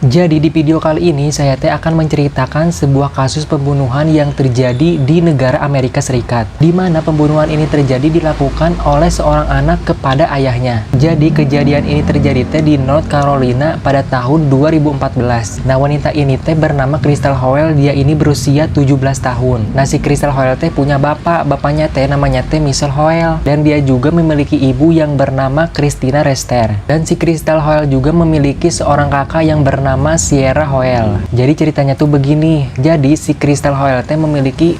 Jadi di video kali ini saya akan menceritakan sebuah kasus pembunuhan yang terjadi di negara Amerika Serikat, di mana pembunuhan ini terjadi dilakukan oleh seorang anak kepada ayahnya. Jadi kejadian ini terjadi di North Carolina pada tahun 2014. Nah, wanita ini bernama Crystal Hoel. Dia ini berusia 17 tahun. Nah, si Crystal Hoel punya bapaknya namanya Michelle Hoel, dan dia juga memiliki ibu yang bernama Christina Rester. Dan si Crystal Hoel juga memiliki seorang kakak yang bernama Sierra Hoel. Jadi ceritanya tuh begini. Jadi si Crystal Hoel memiliki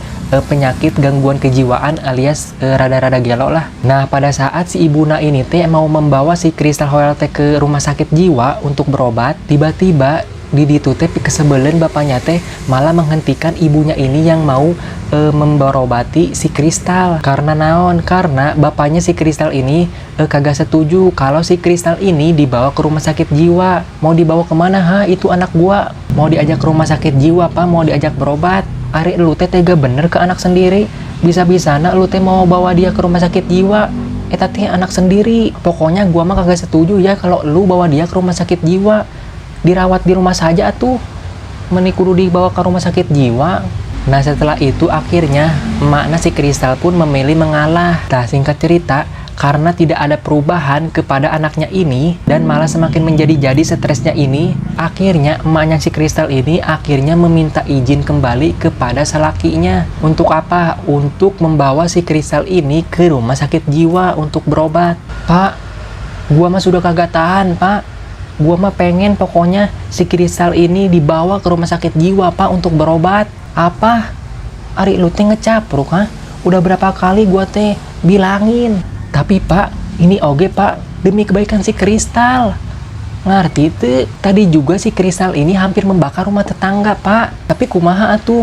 penyakit gangguan kejiwaan alias rada-rada gelo lah. Nah, pada saat si ibuna ini mau membawa si Crystal Hoel ke rumah sakit jiwa untuk berobat, tiba-tiba di ditu kesebelen bapaknya malah menghentikan ibunya ini yang mau memberobati si Crystal. Karena naon? Karena bapaknya si Crystal ini kagak setuju kalau si Crystal ini dibawa ke rumah sakit jiwa. Mau dibawa kemana? Itu anak gua mau diajak ke rumah sakit jiwa, Pak, mau diajak berobat. Ari lu tega bener ke anak sendiri. Bisa-bisana lu mau bawa dia ke rumah sakit jiwa. Teh anak sendiri. Pokoknya gua mah kagak setuju ya kalau lu bawa dia ke rumah sakit jiwa. Dirawat di rumah saja tuh, menikudu dibawa ke rumah sakit jiwa. Nah, setelah itu akhirnya emaknya si Crystal pun memilih mengalah. Nah, singkat cerita, karena tidak ada perubahan kepada anaknya ini dan malah semakin menjadi-jadi stresnya ini, akhirnya emaknya si Crystal ini akhirnya meminta izin kembali kepada selakinya. Untuk apa? Untuk membawa si Crystal ini ke rumah sakit jiwa untuk berobat. Pak, gua mah sudah kagak tahan, Pak. Gua mah pengen pokoknya si Crystal ini dibawa ke rumah sakit jiwa, Pak, untuk berobat. Apa? Ari lu ngecapruk, ha? Udah berapa kali gua bilangin. Tapi, Pak, ini oge, Pak, demi kebaikan si Crystal. Ngerti tuh? Tadi juga si Crystal ini hampir membakar rumah tetangga, Pak. Tapi kumaha atuh?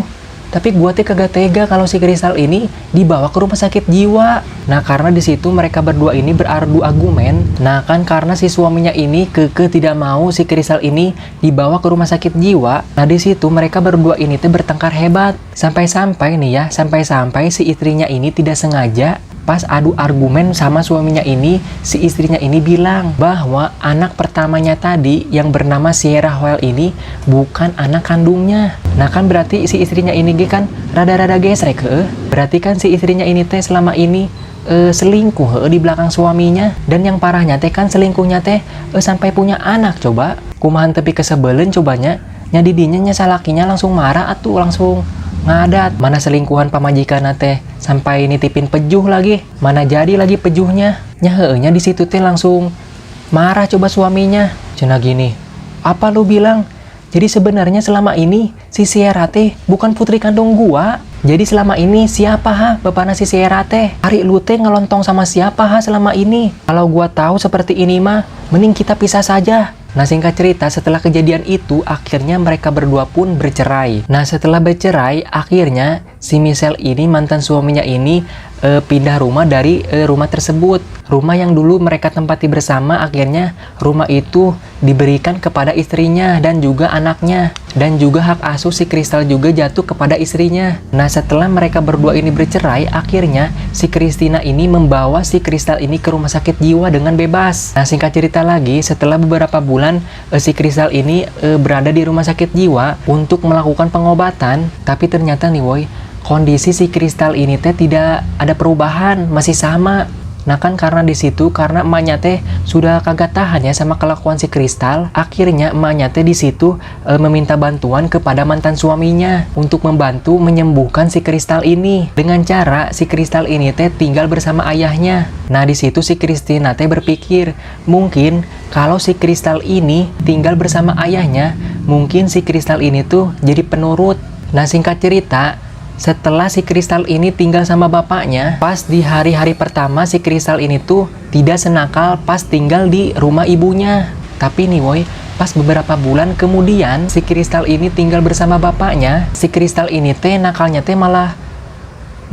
Tapi gua kagak tega kalau si Crystal ini dibawa ke rumah sakit jiwa. Nah, karena di situ mereka berdua ini beradu argumen. Nah, kan karena si suaminya ini tidak mau si Crystal ini dibawa ke rumah sakit jiwa. Nah, di situ mereka berdua ini bertengkar hebat. Sampai-sampai si istrinya ini tidak sengaja pas adu argumen sama suaminya ini, si istrinya ini bilang bahwa anak pertamanya tadi yang bernama Sierra Hoel ini bukan anak kandungnya. Nah, kan berarti si istrinya ini kan rada-rada gesrek. Berarti kan si istrinya ini selama ini selingkuh di belakang suaminya. Dan yang parahnya kan selingkuhnya sampai punya anak. Coba kumahan tepi kesebelen cobanya nyadidinya salakinya langsung marah atuh, langsung ngadat. Mana selingkuhan pamajikan sampai nitipin pejuh lagi, mana jadi lagi pejuhnya. Nyahenya di situ langsung marah coba suaminya. Cenah gini, apa lu bilang? Jadi sebenarnya selama ini si Sierra bukan putri kandung gua. Jadi selama ini siapa bapaknya si Sierra Ari lu ngelontong sama siapa selama ini? Kalau gua tahu seperti ini mah mending kita pisah saja. Nah, singkat cerita, setelah kejadian itu, akhirnya mereka berdua pun bercerai. Nah, setelah bercerai, akhirnya si Michelle ini, mantan suaminya ini, pindah rumah dari rumah tersebut. Rumah yang dulu mereka tempati bersama, akhirnya rumah itu diberikan kepada istrinya dan juga anaknya. Dan juga hak asuh si Crystal juga jatuh kepada istrinya. Nah, setelah mereka berdua ini bercerai, akhirnya si Christina ini membawa si Crystal ini ke rumah sakit jiwa dengan bebas. Nah, singkat cerita lagi, setelah beberapa bulan si Crystal ini berada di rumah sakit jiwa untuk melakukan pengobatan, tapi ternyata nih woy, kondisi si Crystal ini tidak ada perubahan, masih sama. Nah, kan karena di situ karena emaknya sudah kagak tahan ya sama kelakuan si Crystal, akhirnya emaknya di situ meminta bantuan kepada mantan suaminya untuk membantu menyembuhkan si Crystal ini dengan cara si Crystal ini tinggal bersama ayahnya. Nah, di situ si Christina berpikir mungkin kalau si Crystal ini tinggal bersama ayahnya, mungkin si Crystal ini jadi penurut. Nah, singkat cerita, setelah si Crystal ini tinggal sama bapaknya, pas di hari-hari pertama si Crystal ini tidak senakal pas tinggal di rumah ibunya. Tapi nih woy, pas beberapa bulan kemudian si Crystal ini tinggal bersama bapaknya, si Crystal ini nakalnya malah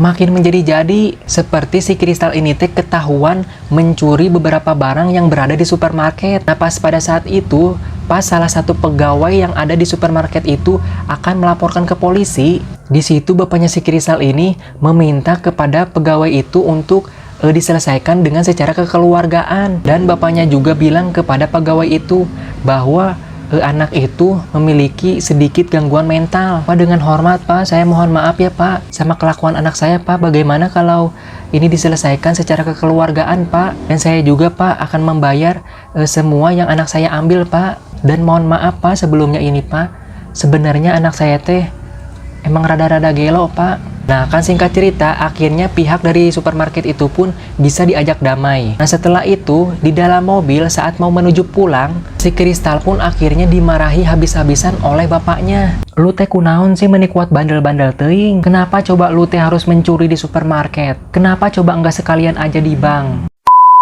makin menjadi-jadi. Seperti si Crystal ini ketahuan mencuri beberapa barang yang berada di supermarket. Nah, pas pada saat itu, pas salah satu pegawai yang ada di supermarket itu akan melaporkan ke polisi, di situ bapaknya si Crystal ini meminta kepada pegawai itu untuk diselesaikan dengan secara kekeluargaan. Dan bapaknya juga bilang kepada pegawai itu bahwa anak itu memiliki sedikit gangguan mental. Pak, dengan hormat Pak, saya mohon maaf ya Pak sama kelakuan anak saya Pak. Bagaimana kalau ini diselesaikan secara kekeluargaan Pak? Dan saya juga Pak akan membayar semua yang anak saya ambil Pak. Dan mohon maaf Pak sebelumnya ini Pak, sebenarnya anak saya teh emang rada-rada gelo Pak. Nah, kan singkat cerita, akhirnya pihak dari supermarket itu pun bisa diajak damai. Nah, setelah itu, di dalam mobil saat mau menuju pulang, si Kristal pun akhirnya dimarahi habis-habisan oleh bapaknya. Lu teh kunaon sih menikuat bandel-bandel teuing? Kenapa coba lu teh harus mencuri di supermarket? Kenapa coba enggak sekalian aja di bank?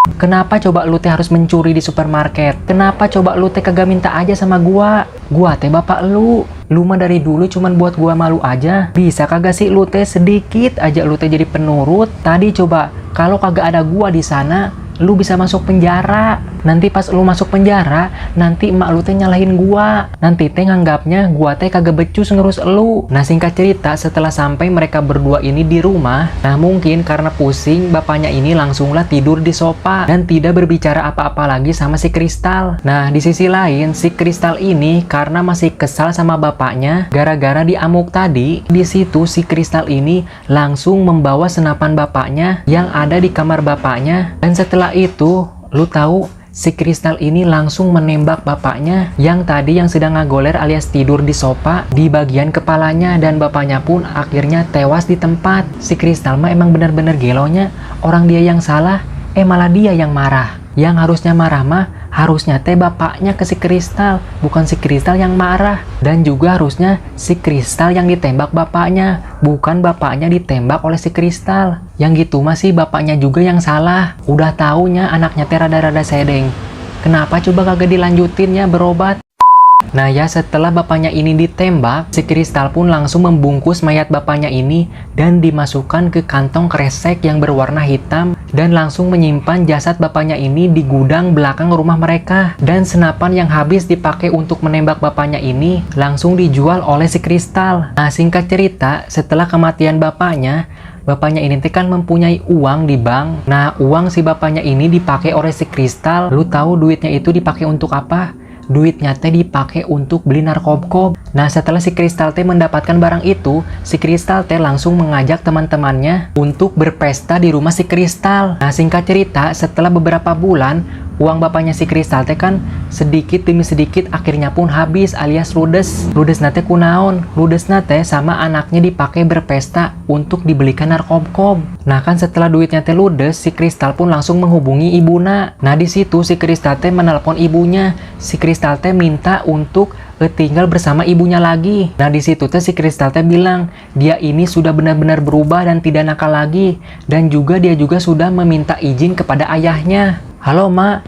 Kenapa coba lu teh harus mencuri di supermarket? Kenapa coba lu teh kagak minta aja sama gua? Gua teh bapak lu. Lu mah dari dulu cuman buat gua malu aja. Bisa kagak sih lu teh sedikit aja lu teh jadi penurut? Tadi coba kalau kagak ada gua di sana, lu bisa masuk penjara. Nanti pas lu masuk penjara, nanti emak lu teh nyalahin gua. Nanti teh nganggapnya gua teh kagak becus ngurus lu. Nah, singkat cerita, setelah sampai mereka berdua ini di rumah, nah mungkin karena pusing, bapaknya ini langsunglah tidur di sofa dan tidak berbicara apa-apa lagi sama si Kristal. Nah, di sisi lain, si Kristal ini karena masih kesal sama bapaknya gara-gara diamuk tadi, di situ si Kristal ini langsung membawa senapan bapaknya yang ada di kamar bapaknya. Dan setelah itu, lu tahu, si Kristal ini langsung menembak bapaknya yang tadi yang sedang ngagoler alias tidur di sofa di bagian kepalanya, dan bapaknya pun akhirnya tewas di tempat. Si Kristal mah emang bener-bener gelonya, orang dia yang salah, malah dia yang marah. Yang harusnya marah mah harusnya teh bapaknya ke si Kristal, bukan si Kristal yang marah. Dan juga harusnya si Kristal yang ditembak bapaknya, bukan bapaknya ditembak oleh si Kristal. Yang gitu masih bapaknya juga yang salah. Udah taunya anaknya teh rada-rada sedeng. Kenapa coba kagak dilanjutin ya berobat? Nah ya, setelah bapaknya ini ditembak, si Kristal pun langsung membungkus mayat bapaknya ini dan dimasukkan ke kantong kresek yang berwarna hitam dan langsung menyimpan jasad bapaknya ini di gudang belakang rumah mereka. Dan senapan yang habis dipakai untuk menembak bapaknya ini langsung dijual oleh si Kristal. Nah, singkat cerita, setelah kematian bapaknya ini kan mempunyai uang di bank. Nah, uang si bapaknya ini dipakai oleh si Kristal. Lu tahu duitnya itu dipakai untuk apa? Duitnya teh dipakai untuk beli narkoba. Nah, setelah si Kristal teh mendapatkan barang itu, si Kristal teh langsung mengajak teman-temannya untuk berpesta di rumah si Kristal. Nah, singkat cerita, setelah beberapa bulan, uang bapaknya si Kristal teh kan sedikit demi sedikit akhirnya pun habis alias ludes. Ludes nate kunaon? Ludes nate sama anaknya dipakai berpesta untuk dibelikan narkoba. Nah, kan setelah duitnya teh ludes, si Kristal pun langsung menghubungi ibuna. Nah, di situ si Kristal teh menelpon ibunya. Si Kristal teh minta untuk tinggal bersama ibunya lagi. Nah, di situ teh si Kristal teh bilang dia ini sudah benar-benar berubah dan tidak nakal lagi, dan juga dia juga sudah meminta izin kepada ayahnya. Halo mak,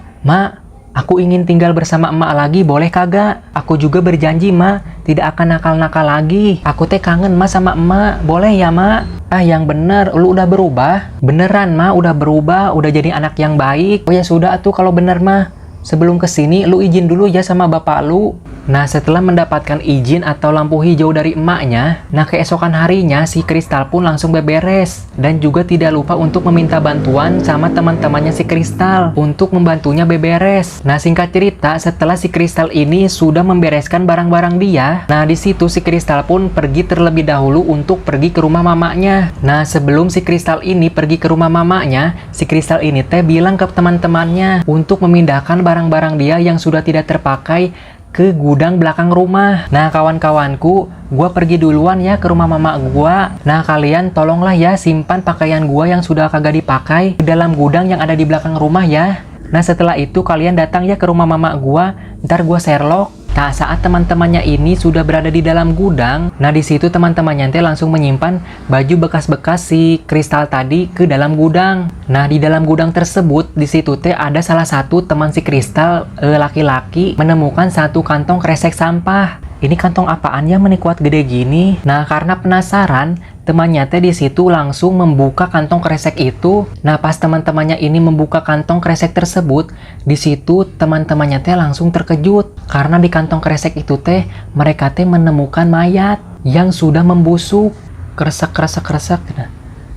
aku ingin tinggal bersama emak lagi, boleh kagak? Aku juga berjanji mak, tidak akan nakal-nakal lagi. Aku teh kangen mak sama emak, boleh ya mak? Ah, yang bener, lu udah berubah? Beneran mak, udah berubah, udah jadi anak yang baik. Oh ya sudah tuh kalau bener mah. Sebelum kesini, lu izin dulu ya sama bapak lu. Nah, setelah mendapatkan izin atau lampu hijau dari emaknya, nah keesokan harinya si Kristal pun langsung beberes. Dan juga tidak lupa untuk meminta bantuan sama teman-temannya si Kristal untuk membantunya beberes. Nah, singkat cerita, setelah si Kristal ini sudah membereskan barang-barang dia, nah di situ si Kristal pun pergi terlebih dahulu untuk pergi ke rumah mamanya. Nah, sebelum si Kristal ini pergi ke rumah mamanya, si Kristal ini teh bilang ke teman-temannya untuk memindahkan barang-barang dia yang sudah tidak terpakai ke gudang belakang rumah. Nah, kawan-kawanku, gua pergi duluan ya ke rumah mama gua. Nah, kalian tolonglah ya simpan pakaian gua yang sudah kagak dipakai di dalam gudang yang ada di belakang rumah ya. Nah, setelah itu kalian datang ya ke rumah mama gua, ntar gua Sherlock. Nah, saat teman-temannya ini sudah berada di dalam gudang, nah di situ teman-temannya teh langsung menyimpan baju bekas-bekas si Kristal tadi ke dalam gudang. Nah, di dalam gudang tersebut, di situ teh ada salah satu teman si Kristal, laki-laki, menemukan satu kantong kresek sampah. Ini kantong apaan ya menikuat gede gini? Nah, karena penasaran, temannya teh di situ langsung membuka kantong kresek itu. Nah, pas teman-temannya ini membuka kantong kresek tersebut, di situ teman-temannya teh langsung terkejut karena di kantong kresek itu teh mereka teh menemukan mayat yang sudah membusuk. Kresek.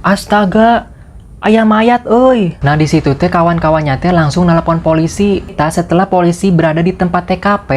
Astaga, aya mayat euy. Nah, di situ teh kawan-kawannya teh langsung nelpon polisi. Setelah polisi berada di tempat TKP,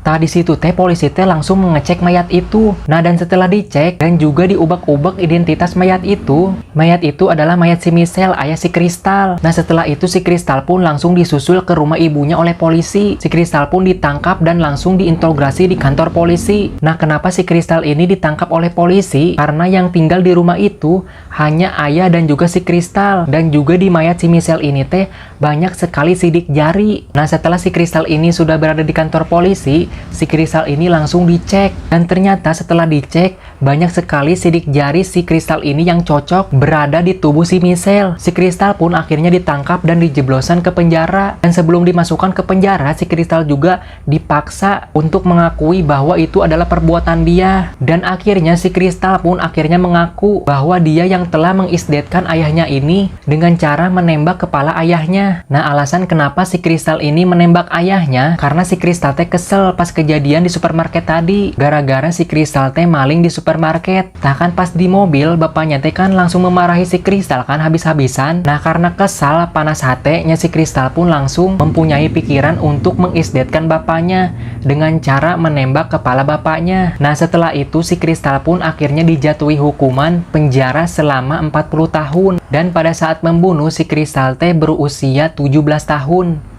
Tadi situ teh polisi teh langsung mengecek mayat itu. Nah, dan setelah dicek dan juga diubek-ubek identitas mayat itu adalah mayat si Michelle, ayah si Crystal. Nah, setelah itu si Crystal pun langsung disusul ke rumah ibunya oleh polisi. Si Crystal pun ditangkap dan langsung diinterogasi di kantor polisi. Nah, kenapa si Crystal ini ditangkap oleh polisi? Karena yang tinggal di rumah itu hanya ayah dan juga si Crystal. Dan juga di mayat si Michelle ini teh banyak sekali sidik jari. Nah, setelah si Crystal ini sudah berada di kantor polisi, si Crystal ini langsung dicek. Dan ternyata setelah dicek, banyak sekali sidik jari si Crystal ini yang cocok berada di tubuh si Michelle. Si Crystal pun akhirnya ditangkap dan dijeblosan ke penjara. Dan sebelum dimasukkan ke penjara, si Crystal juga dipaksa untuk mengakui bahwa itu adalah perbuatan dia. Dan akhirnya si Crystal pun akhirnya mengaku bahwa dia yang telah mengisdetkan ayahnya ini dengan cara menembak kepala ayahnya. Nah, alasan kenapa si Crystal ini menembak ayahnya karena si Crystal teh kesel pas kejadian di supermarket tadi. Gara-gara si Crystal teh maling di supermarket. Nah, kan pas di mobil bapaknya teh kan langsung memarahi si Crystal kan habis-habisan. Nah, karena kesal panas hatenya si Crystal pun langsung mempunyai pikiran untuk mengisdetkan bapaknya dengan cara menembak kepala bapaknya. Nah, setelah itu si Crystal pun akhirnya dijatuhi hukuman penjara selama 40 tahun. Dan pada saat membunuh si Crystal teh berusia 17 tahun.